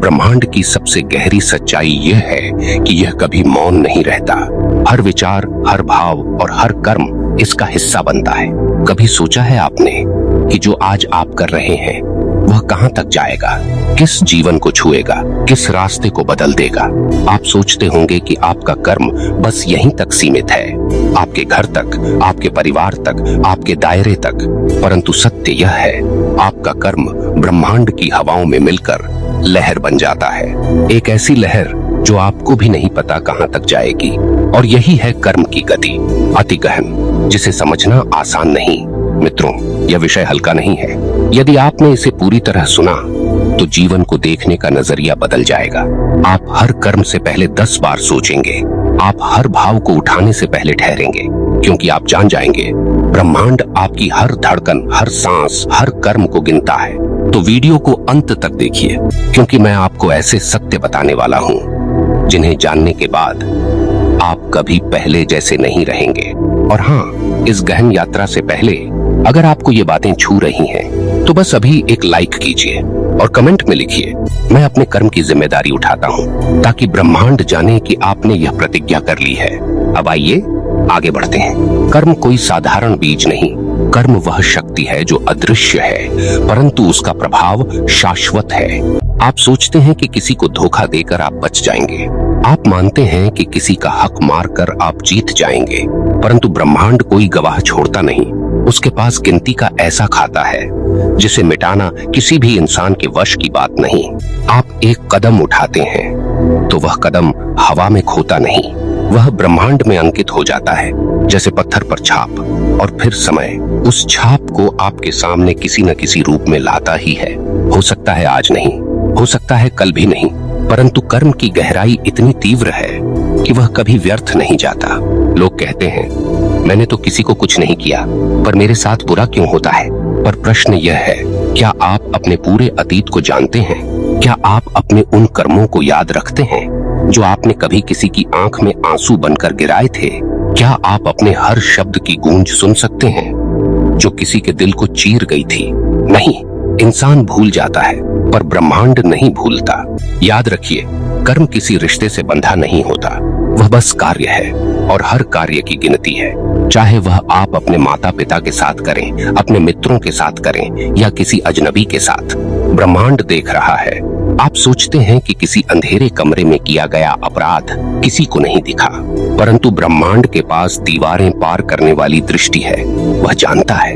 ब्रह्मांड की सबसे गहरी सच्चाई यह है कि यह कभी मौन नहीं रहता। हर विचार, हर भाव और हर कर्म इसका हिस्सा बनता है। कभी सोचा है आपने कि जो आज आप कर रहे हैं वह कहां तक जाएगा, किस जीवन को छुएगा, किस रास्ते को बदल देगा? आप सोचते होंगे कि आपका कर्म बस यहीं तक सीमित है, आपके घर तक, आपके परिवार तक, आपके दायरे तक। परंतु सत्य यह है, आपका कर्म ब्रह्मांड की हवाओं में मिलकर लहर बन जाता है। एक ऐसी लहर जो आपको भी नहीं पता कहां तक जाएगी। और यही है कर्म की गति, अति गहन, जिसे समझना आसान नहीं। मित्रों, यह विषय हल्का नहीं है। यदि आपने इसे पूरी तरह सुना तो जीवन को देखने का नजरिया बदल जाएगा। आप हर कर्म से पहले 10 बार सोचेंगे। आप हर भाव को उठाने से पहले ठहरेंगे, क्योंकि आप जान जाएंगे ब्रह्मांड आपकी हर धड़कन, हर सांस, हर कर्म को गिनता है। तो वीडियो को अंत तक देखिए, क्योंकि मैं आपको ऐसे सत्य बताने वाला हूँ जिन्हें जानने के बाद आप कभी पहले जैसे नहीं रहेंगे। और हाँ, इस गहन यात्रा से पहले अगर आपको ये बातें छू रही हैं, तो बस अभी एक लाइक कीजिए और कमेंट में लिखिए, मैं अपने कर्म की जिम्मेदारी उठाता हूँ, ताकि ब्रह्मांड जाने कि आपने यह प्रतिज्ञा कर ली है। अब आइए आगे बढ़ते हैं। कर्म कोई साधारण बीज नहीं, कर्म वह शक्ति है जो अदृश्य है, परंतु उसका प्रभाव शाश्वत है। आप सोचते हैं कि किसी को धोखा देकर आप बच जाएंगे, आप मानते हैं कि किसी का हक मारकर आप जीत जाएंगे, परंतु ब्रह्मांड कोई गवाह छोड़ता नहीं। उसके पास गिनती का ऐसा खाता है जिसे मिटाना किसी भी इंसान के वश की बात नहीं। आप एक कदम उठाते हैं तो वह कदम हवा में खोता नहीं, वह ब्रह्मांड में अंकित हो जाता है, जैसे पत्थर पर छाप। और फिर समय उस छाप को आपके सामने किसी न किसी रूप में लाता ही है। हो सकता है आज नहीं, हो सकता है कल भी नहीं, परंतु कर्म की गहराई इतनी तीव्र है कि वह कभी व्यर्थ नहीं जाता। लोग कहते हैं, मैंने तो किसी को कुछ नहीं किया, पर मेरे साथ बुरा क्यों होता है? पर प्रश्न यह है, क्या आप अपने पूरे अतीत को जानते हैं? क्या आप अपने उन कर्मों को याद रखते हैं जो आपने कभी किसी की आंख में आंसू बनकर गिराए थे? क्या आप अपने हर शब्द की गूंज सुन सकते हैं जो किसी के दिल को चीर गई थी? नहीं, इंसान भूल जाता है, पर ब्रह्मांड नहीं भूलता। याद रखिए, कर्म किसी रिश्ते से बंधा नहीं होता, वह बस कार्य है, और हर कार्य की गिनती है। चाहे वह आप अपने माता पिता के साथ करें, अपने मित्रों के साथ करें, या किसी अजनबी के साथ, ब्रह्मांड देख रहा है। आप सोचते हैं कि किसी अंधेरे कमरे में किया गया अपराध किसी को नहीं दिखा, परंतु ब्रह्मांड के पास दीवारें पार करने वाली दृष्टि है। वह जानता है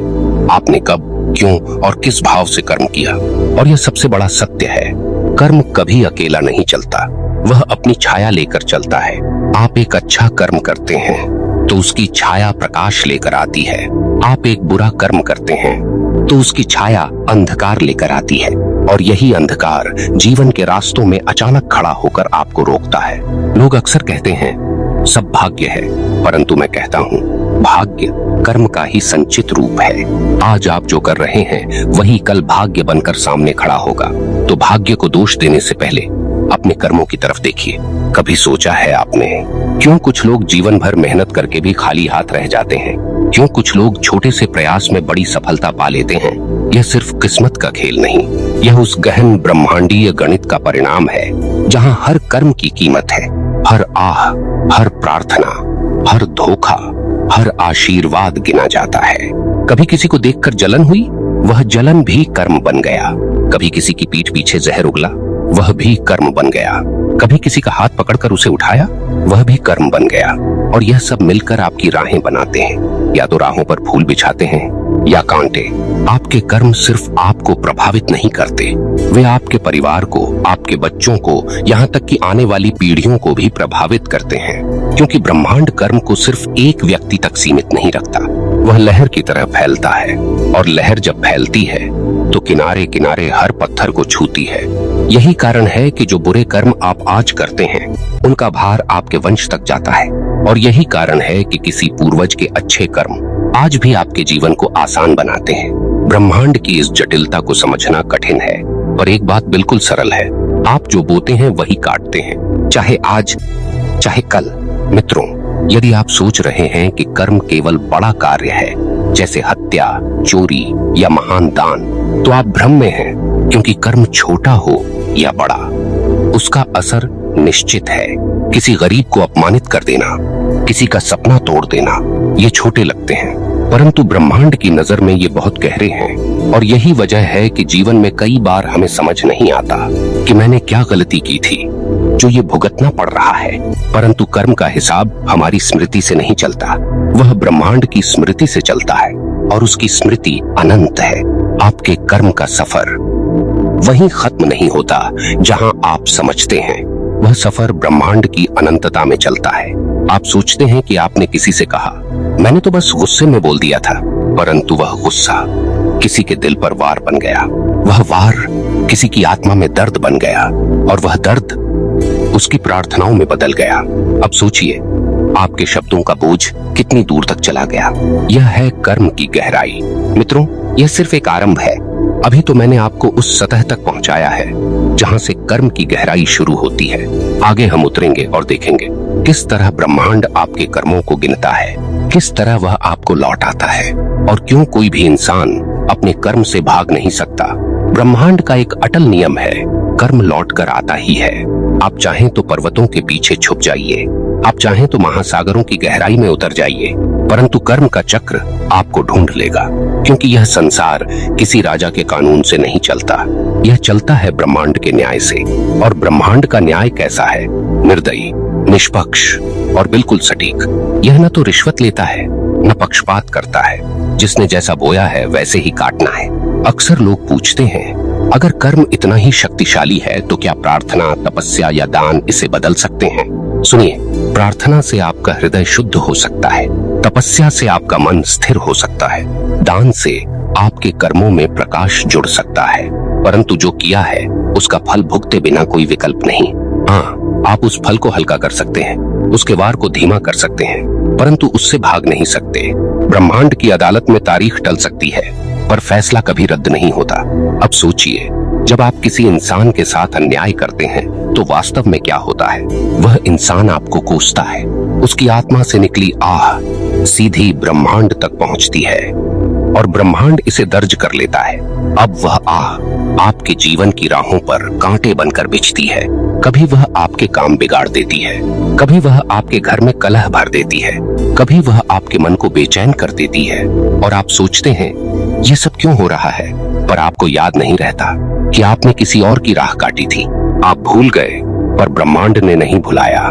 आपने कब, क्यों और किस भाव से कर्म किया। और यह सबसे बड़ा सत्य है, कर्म कभी अकेला नहीं चलता, वह अपनी छाया लेकर चलता है। आप एक अच्छा कर्म करते हैं तो उसकी छाया प्रकाश लेकर आती है। आप एक बुरा कर्म करते हैं तो उसकी छाया अंधकार लेकर आती है, और यही अंधकार जीवन के रास्तों में अचानक खड़ा होकर आपको रोकता है। लोग अक्सर कहते हैं सब भाग्य है, परंतु मैं कहता हूँ भाग्य कर्म का ही संचित रूप है। आज आप जो कर रहे हैं वही कल भाग्य बनकर सामने खड़ा होगा। तो भाग्य को दोष देने से पहले अपने कर्मों की तरफ देखिए। कभी सोचा है आपने, क्यों कुछ लोग जीवन भर मेहनत करके भी खाली हाथ रह जाते हैं? क्यों कुछ लोग छोटे से प्रयास में बड़ी सफलता पा लेते हैं? यह सिर्फ किस्मत का खेल नहीं, यह उस गहन ब्रह्मांडीय गणित का परिणाम है, जहाँ हर कर्म की कीमत है। हर आह, हर प्रार्थना, हर धोखा, हर आशीर्वाद गिना जाता है। कभी किसी को देखकर जलन हुई, वह जलन भी कर्म बन गया। कभी किसी की पीठ पीछे जहर उगला, वह भी कर्म बन गया। कभी किसी का हाथ पकड़कर उसे उठाया, वह भी कर्म बन गया। और यह सब मिलकर आपकी राहें बनाते हैं। या तो राहों पर फूल बिछाते हैं या कांटे। आपके कर्म सिर्फ आपको प्रभावित नहीं करते, वे आपके परिवार को, आपके बच्चों को, यहाँ तक कि आने वाली पीढ़ियों को भी प्रभावित करते हैं। क्योंकि ब्रह्मांड कर्म को सिर्फ एक व्यक्ति तक सीमित नहीं रखता, वह लहर की तरह फैलता है। और लहर जब फैलती है तो किनारे किनारे हर पत्थर को छूती है। यही कारण है कि जो बुरे कर्म आप आज करते हैं उनका भार आपके वंश तक जाता है। और यही कारण है कि किसी पूर्वज के अच्छे कर्म आज भी आपके जीवन को आसान बनाते हैं। ब्रह्मांड की इस जटिलता को समझना कठिन है, पर एक बात बिल्कुल सरल है, आप जो बोते हैं वही काटते हैं, चाहे आज चाहे कल। मित्रों, यदि आप सोच रहे हैं कि कर्म केवल बड़ा कार्य है, जैसे हत्या, चोरी या महान दान, तो आप भ्रम में हैं, क्योंकि कर्म छोटा हो या बड़ा, उसका असर निश्चित है। किसी गरीब को अपमानित कर देना, किसी का सपना तोड़ देना, ये छोटे लगते हैं, परंतु ब्रह्मांड की नजर में ये बहुत गहरे हैं। और यही वजह है कि जीवन में कई बार हमें समझ नहीं आता कि मैंने क्या गलती की थी जो ये भुगतना पड़ रहा है। परंतु कर्म का हिसाब हमारी स्मृति से नहीं चलता, वह ब्रह्मांड की स्मृति से चलता है, और उसकी स्मृति अनंत है। आपके कर्म का सफर वहीं खत्म नहीं होता जहां आप समझते हैं, वह सफर ब्रह्मांड की अनंतता में चलता है। आप सोचते हैं कि आपने किसी से कहा, मैंने तो बस गुस्से में बोल दिया था, परंतु वह गुस्सा किसी के दिल पर वार बन गया, वह वार किसी की आत्मा में दर्द बन गया, और वह दर्द उसकी प्रार्थनाओं में बदल गया। अब सोचिए, आपके शब्दों का बोझ कितनी दूर तक चला गया। यह है कर्म की गहराई। मित्रों, यह सिर्फ एक आरंभ है। अभी तो मैंने आपको उस सतह तक पहुंचाया है जहां से कर्म की गहराई शुरू होती है। आगे हम उतरेंगे और देखेंगे किस तरह ब्रह्मांड आपके कर्मों को गिनता है, किस तरह वह आपको लौटाता है, और क्यों कोई भी इंसान अपने कर्म से भाग नहीं सकता। ब्रह्मांड का एक अटल नियम है, कर्म लौट कर आता ही है। आप चाहें तो पर्वतों के पीछे छुप जाइए, आप चाहें तो महासागरों की गहराई में उतर जाइए, परंतु कर्म का चक्र आपको ढूंढ लेगा, क्योंकि यह संसार किसी राजा के कानून से नहीं चलता, यह चलता है ब्रह्मांड के न्याय से। और ब्रह्मांड का न्याय कैसा है? निर्दयी, निष्पक्ष और बिल्कुल सटीक। यह न तो रिश्वत लेता है, न पक्षपात करता है। जिसने जैसा बोया है वैसे ही काटना है। अक्सर लोग पूछते हैं, अगर कर्म इतना ही शक्तिशाली है तो क्या प्रार्थना, तपस्या या दान इसे बदल सकते हैं? सुनिए, प्रार्थना से आपका हृदय शुद्ध हो सकता है, तपस्या से आपका मन स्थिर हो सकता है, दान से आपके कर्मों में प्रकाश जुड़ सकता है, परंतु जो किया है उसका फल भुगते बिना कोई विकल्प नहीं। हाँ, आप उस फल को हल्का कर सकते हैं, उसके वार को धीमा कर सकते हैं, परंतु उससे भाग नहीं सकते। ब्रह्मांड की अदालत में तारीख टल सकती है, पर फैसला कभी रद्द नहीं होता। अब सोचिए, जब आप किसी इंसान के साथ अन्याय करते हैं तो वास्तव में क्या होता है? वह इंसान आपको कोसता है, उसकी आत्मा से निकली आह सीधी ब्रह्मांड तक पहुंचती है और ब्रह्मांड इसे दर्ज कर लेता है। अब वह आह आपके जीवन की राहों पर कांटे बनकर बिछती है। कभी वह आपके काम बिगाड़ देती है, कभी वह आपके घर में कलह भर देती है, कभी वह आपके मन को बेचैन कर देती है, और आप सोचते हैं ये सब क्यों हो रहा है, पर आपको याद नहीं रहता कि आपने किसी और की राह काटी थी। आप भूल गए, पर ब्रह्मांड ने नहीं भुलाया।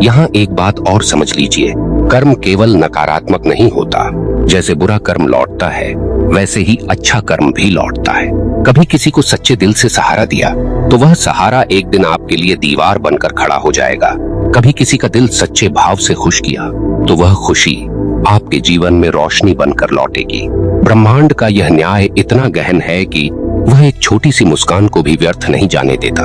यहाँ एक बात और समझ लीजिए, कर्म केवल नकारात्मक नहीं होता। जैसे बुरा कर्म लौटता है, वैसे ही अच्छा कर्म भी लौटता है। कभी किसी को सच्चे दिल से सहारा दिया तो वह सहारा एक दिन आपके लिए दीवार बनकर खड़ा हो जाएगा। कभी किसी का दिल सच्चे भाव से खुश किया तो वह खुशी आपके जीवन में रोशनी बनकर लौटेगी। ब्रह्मांड का यह न्याय इतना गहन है कि वह एक छोटी सी मुस्कान को भी व्यर्थ नहीं जाने देता,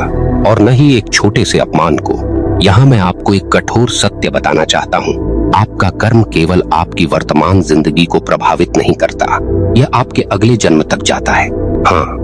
और न ही एक छोटे से अपमान को। यहाँ मैं आपको एक कठोर सत्य बताना चाहता हूँ, आपका कर्म केवल आपकी वर्तमान जिंदगी को प्रभावित नहीं करता, यह आपके अगले जन्म तक जाता है। हाँ,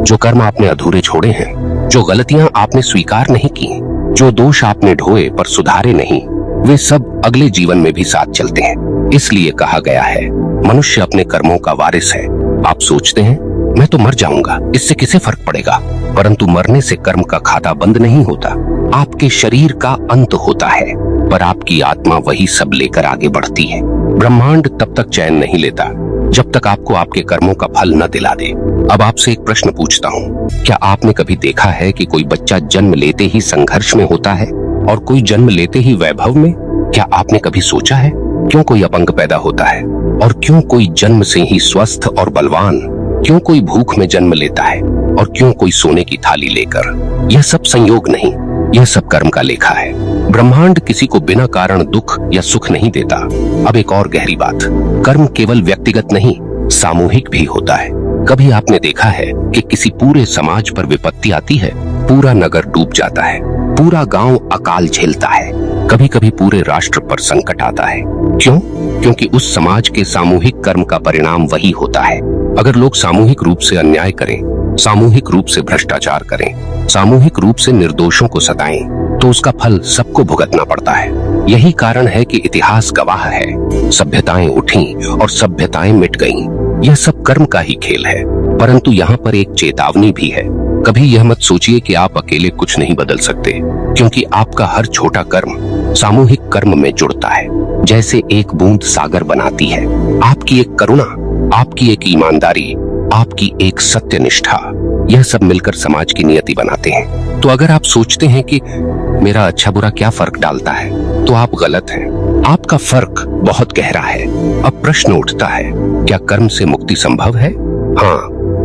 जो कर्म आपने अधूरे छोड़े हैं, जो गलतियां आपने स्वीकार नहीं की, जो दोष आपने ढोए पर सुधारे नहीं, वे सब अगले जीवन में भी साथ चलते हैं। इसलिए कहा गया है, मनुष्य अपने कर्मों का वारिस है। आप सोचते हैं मैं तो मर जाऊंगा, इससे किसे फर्क पड़ेगा, परंतु मरने से कर्म का खाता बंद नहीं होता। आपके शरीर का अंत होता है, पर आपकी आत्मा वही सब लेकर आगे बढ़ती है। ब्रह्मांड तब तक चैन नहीं लेता जब तक आपको आपके कर्मों का फल न दिला दे। अब आपसे एक प्रश्न पूछता हूँ, क्या आपने कभी देखा है कि कोई बच्चा जन्म लेते ही संघर्ष में होता है और कोई जन्म लेते ही वैभव में? क्या आपने कभी सोचा है क्यों कोई अपंग पैदा होता है और क्यों कोई जन्म से ही स्वस्थ और बलवान? क्यों कोई भूख में जन्म लेता है और क्यों कोई सोने की थाली लेकर? यह सब संयोग नहीं, यह सब कर्म का लेखा है। ब्रह्मांड किसी को बिना कारण दुख या सुख नहीं देता। अब एक और गहरी बात, कर्म केवल व्यक्तिगत नहीं, सामूहिक भी होता है। कभी आपने देखा है कि किसी पूरे समाज पर विपत्ति आती है, पूरा नगर डूब जाता है, पूरा गांव अकाल झेलता है, कभी कभी पूरे राष्ट्र पर संकट आता है। क्यों? क्योंकि उस समाज के सामूहिक कर्म का परिणाम वही होता है। अगर लोग सामूहिक रूप से अन्याय करें, सामूहिक रूप से भ्रष्टाचार करें, सामूहिक रूप से निर्दोषों को सताएं, तो उसका फल सबको भुगतना पड़ता है। यही कारण है कि इतिहास गवाह है, सभ्यताएं उठी और सभ्यताएं मिट गईं। यह सब कर्म का ही खेल है, परंतु यहाँ पर एक चेतावनी भी है। कभी यह मत सोचिए कि आप अकेले कुछ नहीं बदल सकते, क्योंकि आपका हर छोटा कर्म सामूहिक कर्म में जुड़ता है। जैसे एक बूंद सागर बनाती है, आपकी एक करुणा, आपकी एक ईमानदारी, आपकी एक सत्यनिष्ठा, यह सब मिलकर समाज की नियति बनाते हैं। तो अगर आप सोचते हैं कि मेरा अच्छा बुरा क्या फर्क डालता है, तो आप गलत हैं। आपका फर्क बहुत गहरा है। अब प्रश्न उठता है, क्या कर्म से मुक्ति संभव है? हाँ,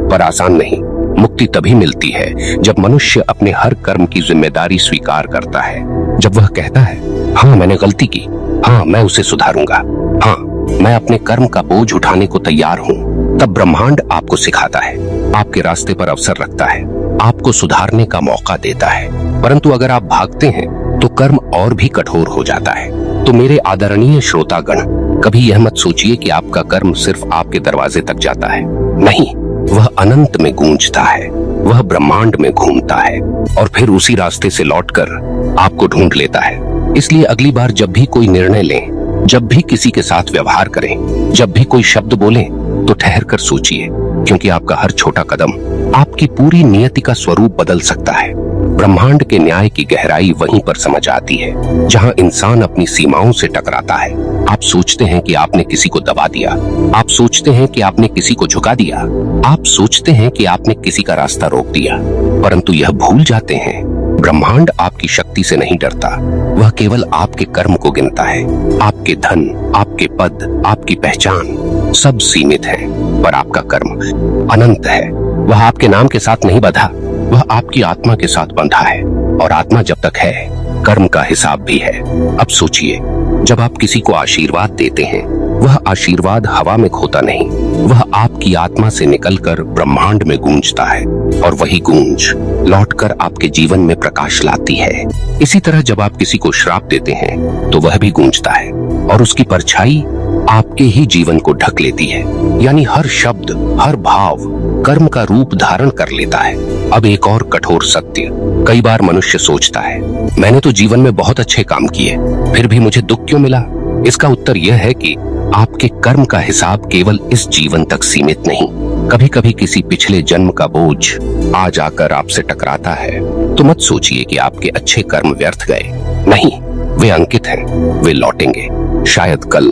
पर आसान नहीं। मुक्ति तभी मिलती है जब मनुष्य अपने हर कर्म की जिम्मेदारी स्वीकार करता है। जब वह कहता है, हाँ मैंने गलती की, हाँ मैं उसे सुधारूंगा, हाँ मैं अपने कर्म का बोझ उठाने को तैयार हूँ, तब ब्रह्मांड आपको सिखाता है, आपके रास्ते पर अवसर रखता है, आपको सुधारने का मौका देता है। परंतु अगर आप भागते हैं तो कर्म और भी कठोर हो जाता है। तो मेरे आदरणीय श्रोतागण, कभी यह मत सोचिए कि आपका कर्म सिर्फ आपके दरवाजे तक जाता है। नहीं, वह अनंत में गूंजता है, वह ब्रह्मांड में घूमता है और फिर उसी रास्ते से लौटकर आपको ढूंढ लेता है। इसलिए अगली बार जब भी कोई निर्णय लें, जब भी किसी के साथ व्यवहार करें, जब भी कोई शब्द बोलें, तो ठहर कर सोचिए, क्योंकि आपका हर छोटा कदम आपकी पूरी नियति का स्वरूप बदल सकता है। ब्रह्मांड के न्याय की गहराई वहीं पर समझ आती है जहां इंसान अपनी सीमाओं से टकराता है। आप सोचते हैं कि आपने किसी को दबा दिया, आप सोचते हैं कि आपने किसी को झुका दिया, आप सोचते हैं कि आपने किसी का रास्ता रोक दिया, परंतु यह भूल जाते हैं, ब्रह्मांड आपकी शक्ति से नहीं डरता, वह केवल आपके कर्म को गिनता है। आपके धन, आपके पद, आपकी पहचान सब सीमित है, पर आपका कर्म अनंत है। वह आपके नाम के साथ नहीं बंधा, वह आपकी आत्मा के साथ बंधा है, और आत्मा जब तक है, कर्म का हिसाब भी है। अब सोचिए, जब आप किसी को आशीर्वाद देते हैं, वह आशीर्वाद हवा में खोता नहीं, वह आपकी आत्मा से निकलकर ब्रह्मांड में गूंजता है, और वही गूंज लौटकर आपके जीवन में प्रकाश लाती है। इसी तरह जब आप किसी को श्राप देते हैं, तो वह भी गूंजता है, और उसकी परछाई आपके ही जीवन को ढक लेती है। यानी हर शब्द, हर भाव कर्म का रूप धारण कर लेता है। अब एक और कठोर सत्य, कई बार मनुष्य सोचता है, मैंने तो जीवन में बहुत अच्छे काम किए, फिर भी मुझे दुख क्यों मिला? इसका उत्तर यह है कि आपके कर्म का हिसाब केवल इस जीवन तक सीमित नहीं। कभी कभी किसी पिछले जन्म का बोझ आज आकर आपसे टकराता है, तो मत सोचिए कि आपके अच्छे कर्म व्यर्थ गए। नहीं, वे अंकित हैं, वे लौटेंगे, शायद कल,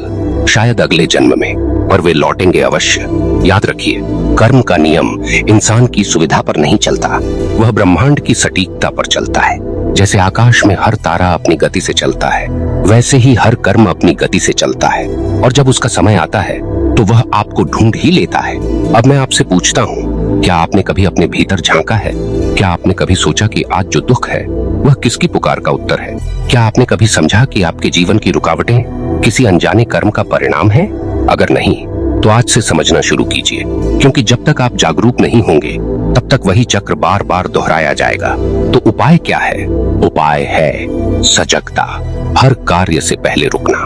शायद अगले जन्म में, पर वे लौटेंगे अवश्य। याद रखिए, कर्म का नियम इंसान की सुविधा पर नहीं चलता, वह ब्रह्मांड की सटीकता पर चलता है। जैसे आकाश में हर तारा अपनी गति से चलता है, वैसे ही हर कर्म अपनी गति से चलता है, और जब उसका समय आता है तो वह आपको ढूंढ ही लेता है। अब मैं आपसे पूछता हूँ, क्या आपने कभी अपने भीतर झांका है? क्या आपने कभी सोचा कि आज जो दुख है वह किसकी पुकार का उत्तर है? क्या आपने कभी समझा कि आपके जीवन की रुकावटें किसी अनजाने कर्म का परिणाम है? अगर नहीं, तो आज से समझना शुरू कीजिए, क्योंकि जब तक आप जागरूक नहीं होंगे, तब तक वही चक्र बार बार दोहराया जाएगा। तो उपाय क्या है? उपाय है सजगता, हर कार्य से पहले रुकना,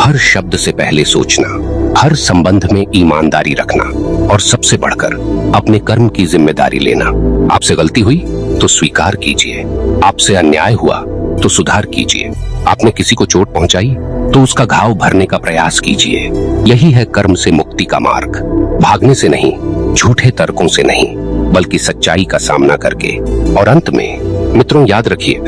हर शब्द से पहले सोचना, हर संबंध में ईमानदारी रखना, और सबसे बढ़कर अपने कर्म की जिम्मेदारी लेना। आपसे गलती हुई तो स्वीकार कीजिए, आपसे अन्याय हुआ तो सुधार कीजिए, आपने किसी को चोट पहुंचाई तो उसका घाव भरने का प्रयास कीजिए। यही है कर्म से मुक्ति का मार्ग। भागने से नहीं, झूठे तर्कों से नहीं, बल्कि सच्चाई का सामना करके। और अंत में मित्रों, याद रखिए,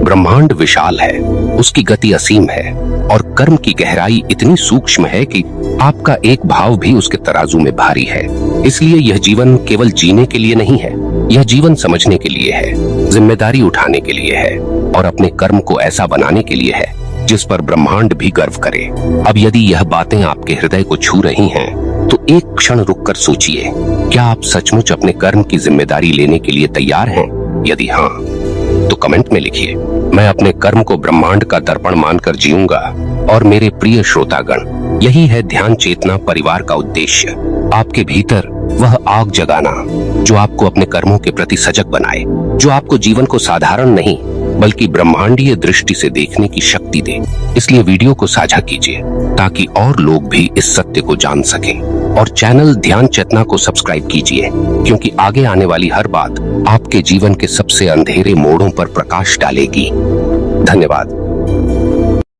ब्रह्मांड विशाल है, उसकी गति असीम है, और कर्म की गहराई इतनी सूक्ष्म है कि आपका एक भाव भी उसके तराजू में भारी है। इसलिए यह जीवन केवल जीने के लिए नहीं है, यह जीवन समझने के लिए है, जिम्मेदारी उठाने के लिए है, और अपने कर्म को ऐसा बनाने के लिए है जिस पर ब्रह्मांड भी गर्व करे। अब यदि यह बातें आपके हृदय को छू रही हैं, तो एक क्षण रुककर सोचिए, क्या आप सचमुच अपने कर्म की जिम्मेदारी लेने के लिए तैयार हैं? यदि हाँ, तो कमेंट में लिखिए, मैं अपने कर्म को ब्रह्मांड का दर्पण मानकर जीऊंगा। और मेरे प्रिय श्रोतागण, यही है ध्यान चेतना परिवार का उद्देश्य, आपके भीतर वह आग जगाना जो आपको अपने कर्मों के प्रति सजग बनाए, जो आपको जीवन को साधारण नहीं बल्कि ब्रह्मांडीय दृष्टि से देखने की शक्ति दे। इसलिए वीडियो को साझा कीजिए ताकि और लोग भी इस सत्य को जान सकें, और चैनल ध्यान चेतना को सब्सक्राइब कीजिए, क्योंकि आगे आने वाली हर बात आपके जीवन के सबसे अंधेरे मोड़ों पर प्रकाश डालेगी। धन्यवाद।